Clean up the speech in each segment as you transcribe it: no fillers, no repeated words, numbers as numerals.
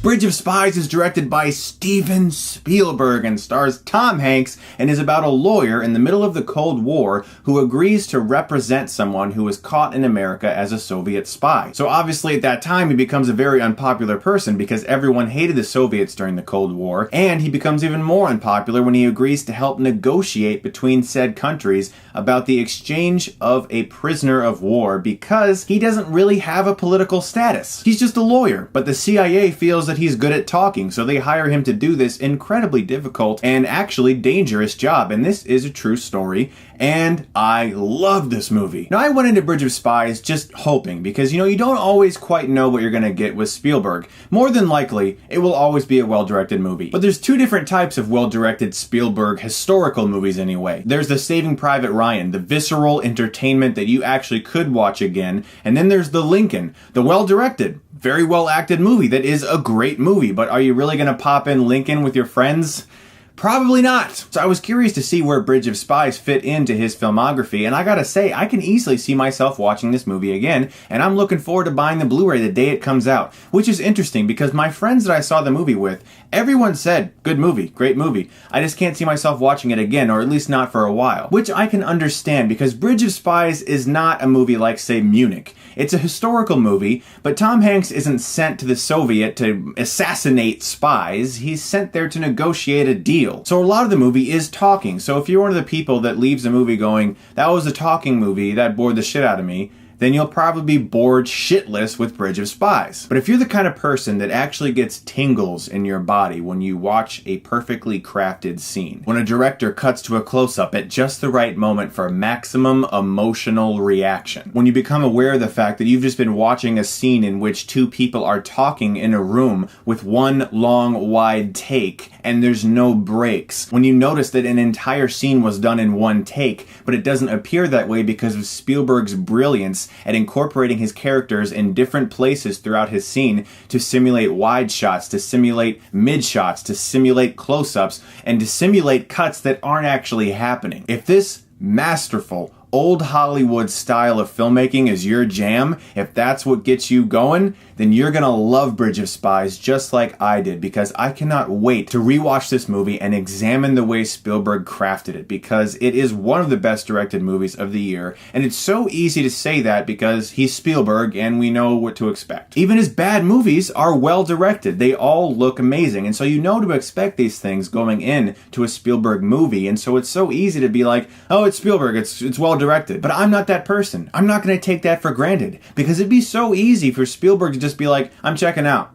Bridge of Spies is directed by Steven Spielberg and stars Tom Hanks and is about a lawyer in the middle of the Cold War who agrees to represent someone who was caught in America as a Soviet spy. So obviously at that time he becomes a very unpopular person because everyone hated the Soviets during the Cold War, and he becomes even more unpopular when he agrees to help negotiate between said countries about the exchange of a prisoner of war because he doesn't really have a political status. He's just a lawyer, but the CIA feels that he's good at talking, so they hire him to do this incredibly difficult and actually dangerous job, and this is a true story, and I love this movie. Now, I went into Bridge of Spies just hoping, because, you don't always quite know what you're gonna get with Spielberg. More than likely, it will always be a well-directed movie. But there's two different types of well-directed Spielberg historical movies anyway. There's the Saving Private Ryan, the visceral entertainment that you actually could watch again, and then there's the Lincoln, the well-directed, very well-acted movie that is a great movie, but are you really gonna pop in Lincoln with your friends? Probably not. So I was curious to see where Bridge of Spies fit into his filmography, and I gotta say, I can easily see myself watching this movie again, and I'm looking forward to buying the Blu-ray the day it comes out, which is interesting because my friends that I saw the movie with, everyone said, good movie, great movie. I just can't see myself watching it again, or at least not for a while, which I can understand because Bridge of Spies is not a movie like, say, Munich. It's a historical movie, but Tom Hanks isn't sent to the Soviet to assassinate spies. He's sent there to negotiate a deal. So a lot of the movie is talking. So if you're one of the people that leaves the movie going, that was a talking movie, that bored the shit out of me, then you'll probably be bored shitless with Bridge of Spies. But if you're the kind of person that actually gets tingles in your body when you watch a perfectly crafted scene, when a director cuts to a close-up at just the right moment for maximum emotional reaction, when you become aware of the fact that you've just been watching a scene in which two people are talking in a room with one long, wide take, and there's no breaks, when you notice that an entire scene was done in one take, but it doesn't appear that way because of Spielberg's brilliance at incorporating his characters in different places throughout his scene to simulate wide shots, to simulate mid shots, to simulate close-ups, and to simulate cuts that aren't actually happening. If this masterful, old Hollywood style of filmmaking is your jam, if that's what gets you going, then you're gonna love Bridge of Spies just like I did, because I cannot wait to rewatch this movie and examine the way Spielberg crafted it, because it is one of the best directed movies of the year, and it's so easy to say that because he's Spielberg and we know what to expect. Even his bad movies are well directed. They all look amazing, and so you know to expect these things going in to a Spielberg movie, and so it's so easy to be like, oh, it's Spielberg, it's well directed. But I'm not that person. I'm not going to take that for granted, because it'd be so easy for Spielberg to just be like, I'm checking out.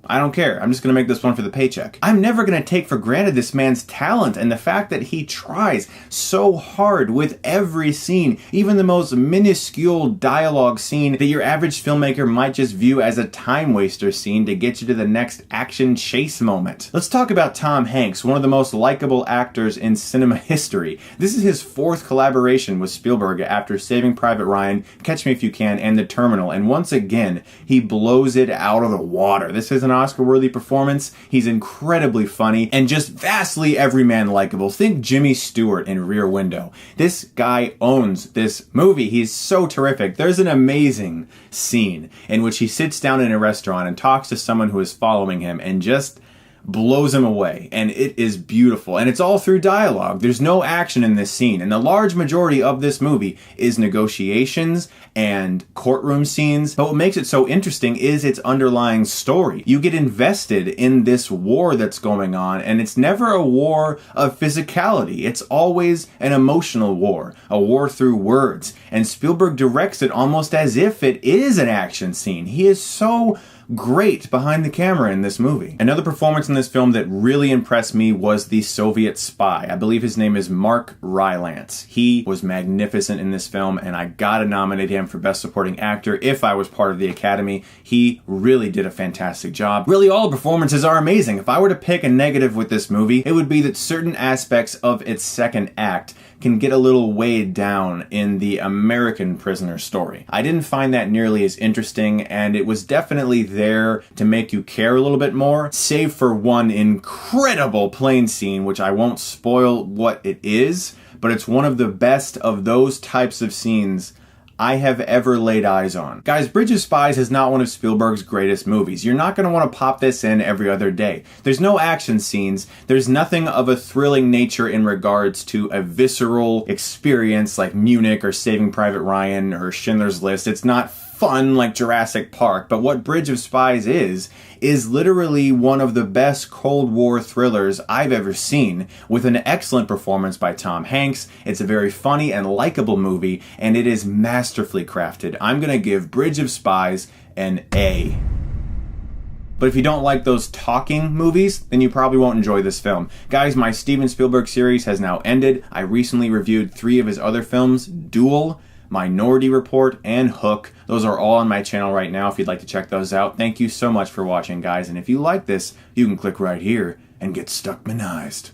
I don't care. I'm just going to make this one for the paycheck. I'm never going to take for granted this man's talent and the fact that he tries so hard with every scene, even the most minuscule dialogue scene that your average filmmaker might just view as a time waster scene to get you to the next action chase moment. Let's talk about Tom Hanks, one of the most likable actors in cinema history. This is his fourth collaboration with Spielberg after Saving Private Ryan, Catch Me If You Can, and The Terminal, and once again, he blows it out of the water. This is an Oscar-worthy performance. He's incredibly funny and just vastly everyman likable. Think Jimmy Stewart in Rear Window. This guy owns this movie. He's so terrific. There's an amazing scene in which he sits down in a restaurant and talks to someone who is following him and just blows him away, and it is beautiful, and it's all through dialogue. There's no action in this scene, and the large majority of this movie is negotiations and courtroom scenes, but what makes it so interesting is its underlying story. You get invested in this war that's going on, and it's never a war of physicality. It's always an emotional war, a war through words, and Spielberg directs it almost as if it is an action scene. He is so great behind the camera in this movie. Another performance in this film that really impressed me was the Soviet spy. I believe his name is Mark Rylance. He was magnificent in this film, and I gotta nominate him for Best Supporting Actor if I was part of the Academy. He really did a fantastic job. Really, all the performances are amazing. If I were to pick a negative with this movie, it would be that certain aspects of its second act can get a little weighed down in the American prisoner story. I didn't find that nearly as interesting, and it was definitely there to make you care a little bit more, save for one incredible plane scene, which I won't spoil what it is, but it's one of the best of those types of scenes I have ever laid eyes on. Guys, Bridge of Spies is not one of Spielberg's greatest movies. You're not going to want to pop this in every other day. There's no action scenes. There's nothing of a thrilling nature in regards to a visceral experience like Munich or Saving Private Ryan or Schindler's List. It's not fun like Jurassic Park, but what Bridge of Spies is literally one of the best Cold War thrillers I've ever seen, with an excellent performance by Tom Hanks. It's a very funny and likable movie, and it is masterfully crafted. I'm gonna give Bridge of Spies an A. But if you don't like those talking movies, then you probably won't enjoy this film. Guys, my Steven Spielberg series has now ended. I recently reviewed 3 of his other films, Duel, Minority Report, and Hook. Those are all on my channel right now if you'd like to check those out. Thank you so much for watching, guys, and if you like this, you can click right here and get Stuckmanized.